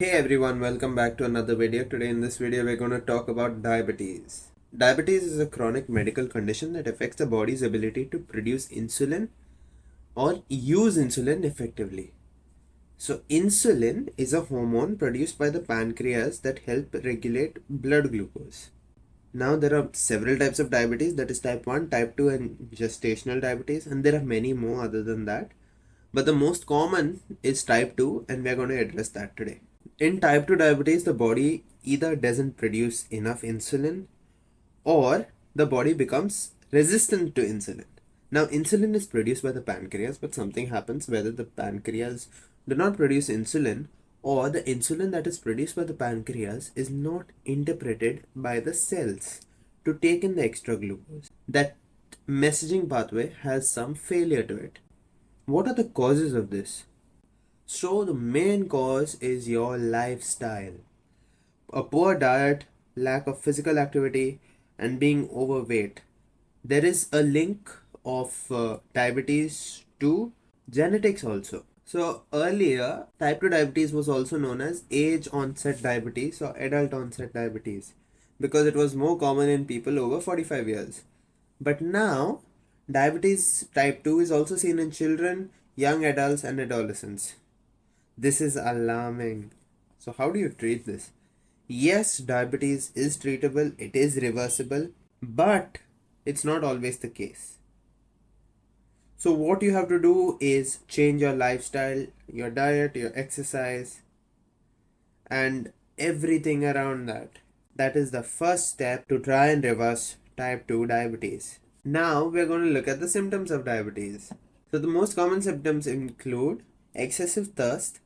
Hey everyone, welcome back to another video. Today in this video we're going to talk about diabetes. Diabetes is a chronic medical condition that affects the body's ability to produce insulin or use insulin effectively. So insulin is a hormone produced by the pancreas that help regulate blood glucose. Now there are several types of diabetes, that is type 1, type 2 and gestational diabetes, and there are many more other than that. But the most common is type 2 and we're going to address that today. In type 2 diabetes, the body either doesn't produce enough insulin or the body becomes resistant to insulin. Now, insulin is produced by the pancreas, but something happens whether the pancreas do not produce insulin or the insulin that is produced by the pancreas is not interpreted by the cells to take in the extra glucose. That messaging pathway has some failure to it. What are the causes of this? So, the main cause is your lifestyle. A poor diet, lack of physical activity, and being overweight. There is a link of diabetes to genetics also. So, earlier, type 2 diabetes was also known as age onset diabetes or adult onset diabetes because it was more common in people over 45 years. But now, diabetes type 2 is also seen in children, young adults, and adolescents. This is alarming. So, how do you treat this? Yes, diabetes is treatable, it is reversible, but it's not always the case. So, what you have to do is change your lifestyle, your diet, your exercise, and everything around that. That is the first step to try and reverse type 2 diabetes. Now, we're going to look at the symptoms of diabetes. So, the most common symptoms include excessive thirst,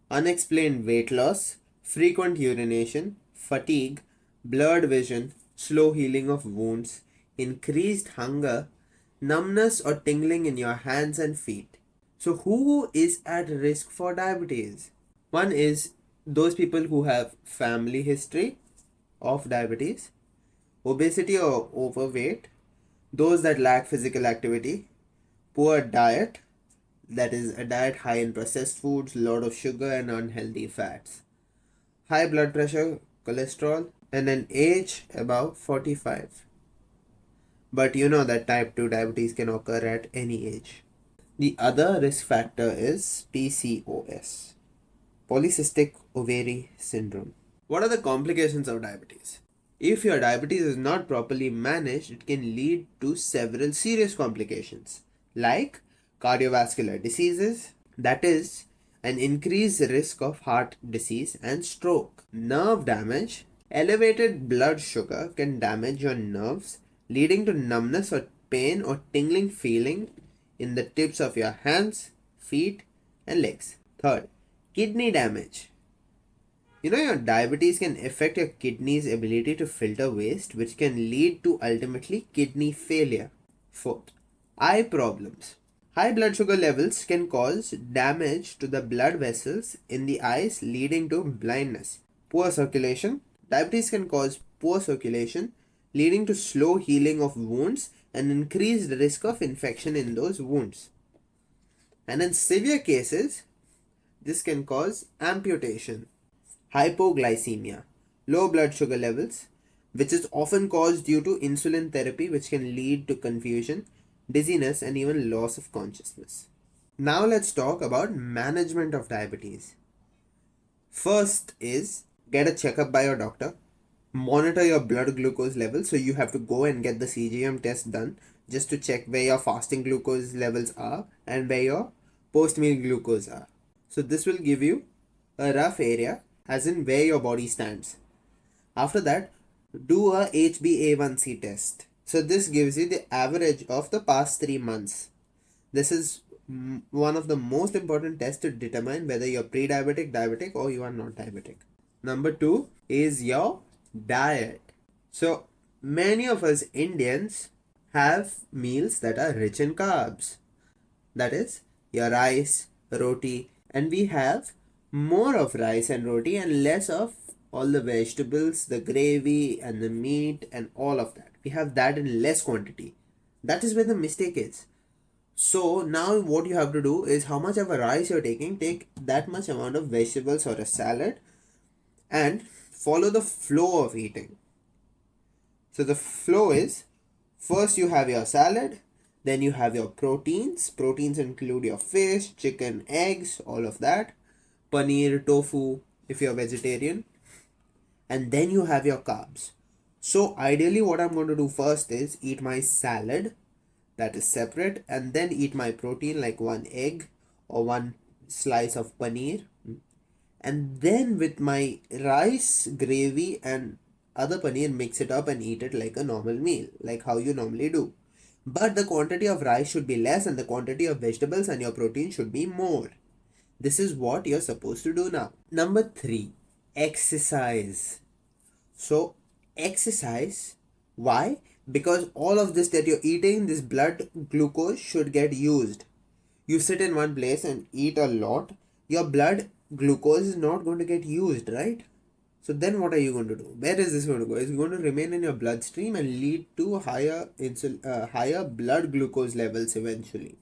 unexplained weight loss, frequent urination, fatigue, blurred vision, slow healing of wounds, increased hunger, numbness or tingling in your hands and feet. So, who is at risk for diabetes? One is those people who have family history of diabetes, obesity or overweight, those that lack physical activity, poor diet, that is a diet high in processed foods, lot of sugar and unhealthy fats, high blood pressure, cholesterol, and an age above 45. But you know that type 2 diabetes can occur at any age. The other risk factor is PCOS, polycystic ovary syndrome. What are the complications of diabetes? If your diabetes is not properly managed, it can lead to several serious complications like cardiovascular diseases, that is, an increased risk of heart disease and stroke, nerve damage. Elevated blood sugar can damage your nerves, leading to numbness or pain or tingling feeling in the tips of your hands, feet, and legs. Third, kidney damage. Your diabetes can affect your kidney's ability to filter waste, which can lead to ultimately kidney failure. Fourth, eye problems. High blood sugar levels can cause damage to the blood vessels in the eyes, leading to blindness. Poor circulation. Diabetes can cause poor circulation, leading to slow healing of wounds and increased risk of infection in those wounds. And in severe cases, this can cause amputation. Hypoglycemia, low blood sugar levels, which is often caused due to insulin therapy, which can lead to confusion, dizziness, and even loss of consciousness. Now let's talk about management of diabetes. First is get a checkup by your doctor. Monitor your blood glucose level, so you have to go and get the CGM test done just to check where your fasting glucose levels are and where your post meal glucose are. So this will give you a rough area as in where your body stands. After that, do a HbA1c test. So this gives you the average of the past 3 months. This is one of the most important tests to determine whether you're pre-diabetic, diabetic, or you are not diabetic. Number 2 is your diet. So many of us Indians have meals that are rich in carbs. That is your rice, roti, and we have more of rice and roti and less of all the vegetables, the gravy and the meat and all of that. We have that in less quantity. That is where the mistake is. So now what you have to do is, how much of a rice you're taking, take that much amount of vegetables or a salad and follow the flow of eating. So the flow is, first you have your salad, then you have your proteins. Proteins include your fish, chicken, eggs, all of that. Paneer, tofu, if you're vegetarian. And then you have your carbs. So ideally what I'm going to do first is eat my salad, that is separate, and then eat my protein like one egg or one slice of paneer, and then with my rice, gravy and other paneer, mix it up and eat it like a normal meal, like how you normally do. But the quantity of rice should be less and the quantity of vegetables and your protein should be more. This is what you're supposed to do now. Number 3, exercise. So exercise, why? Because all of this that you're eating, this blood glucose should get used. You sit in one place and eat a lot, your blood glucose is not going to get used, right? So then what are you going to do? Where is this going to go? It's going to remain in your bloodstream and lead to higher blood glucose levels eventually.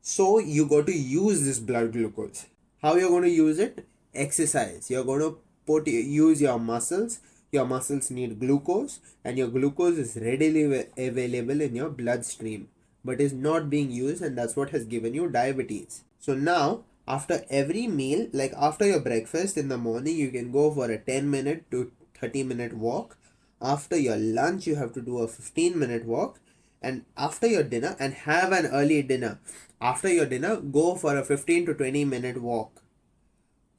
So you got to use this blood glucose. How you're going to use it? Exercise. You're going to use your muscles. Your muscles need glucose, and your glucose is readily available in your bloodstream, but is not being used, and that's what has given you diabetes. So now, after every meal, like after your breakfast in the morning, you can go for a 10-minute to 30-minute walk. After your lunch, you have to do a 15-minute walk, and after your dinner, and have an early dinner. After your dinner, go for a 15 to 20-minute walk.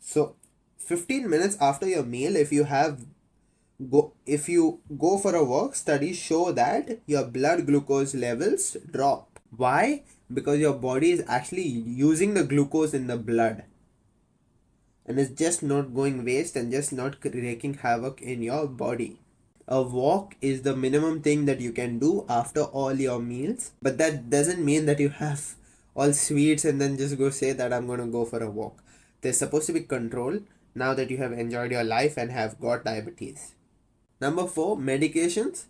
So 15 minutes after your meal, if you go for a walk, studies show that your blood glucose levels drop. Why? Because your body is actually using the glucose in the blood, and it's just not going waste and just not wreaking havoc in your body. A walk is the minimum thing that you can do after all your meals, but that doesn't mean that you have all sweets and then just go say that I'm going to go for a walk. There's supposed to be control now that you have enjoyed your life and have got diabetes. Number 4, medications.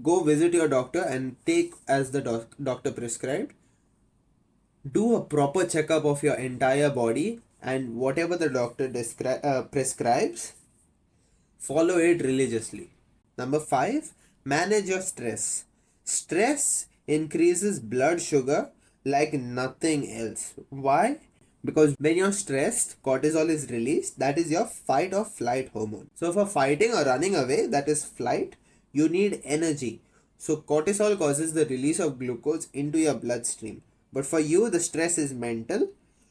Go visit your doctor and take as the doctor prescribed. Do a proper checkup of your entire body, and whatever the doctor prescribes, follow it religiously. Number 5, manage your stress. Stress increases blood sugar like nothing else. Why? Because when you're stressed, cortisol is released. That is your fight or flight hormone. So for fighting or running away, that is flight, you need energy. So cortisol causes the release of glucose into your bloodstream. But for you, the stress is mental.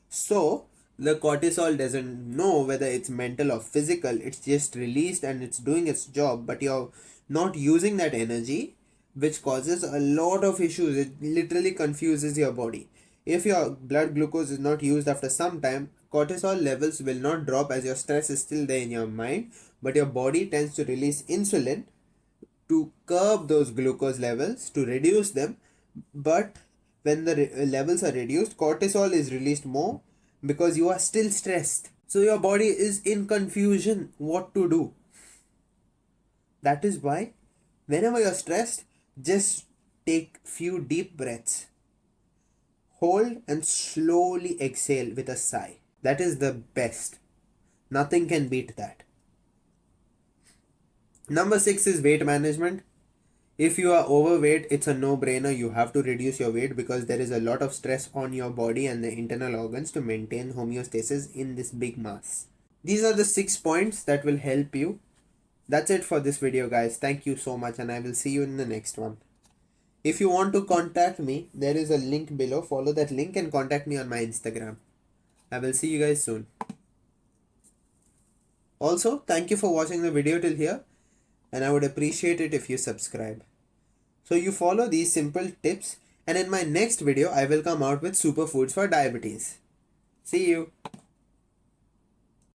So the cortisol doesn't know whether it's mental or physical. It's just released and it's doing its job, but you're not using that energy, which causes a lot of issues. It literally confuses your body. If your blood glucose is not used after some time, cortisol levels will not drop as your stress is still there in your mind, but your body tends to release insulin to curb those glucose levels, to reduce them. But when the levels are reduced, cortisol is released more because you are still stressed. So your body is in confusion what to do. That is why whenever you're stressed, just take few deep breaths. Hold and slowly exhale with a sigh. That is the best. Nothing can beat that. Number 6 is weight management. If you are overweight, it's a no-brainer. You have to reduce your weight because there is a lot of stress on your body and the internal organs to maintain homeostasis in this big mass. These are the 6 points that will help you. That's it for this video, guys. Thank you so much, and I will see you in the next one. If you want to contact me, there is a link below. Follow that link and contact me on my Instagram. I will see you guys soon. Also, thank you for watching the video till here, and I would appreciate it if you subscribe. So you follow these simple tips, and in my next video I will come out with superfoods for diabetes. See you.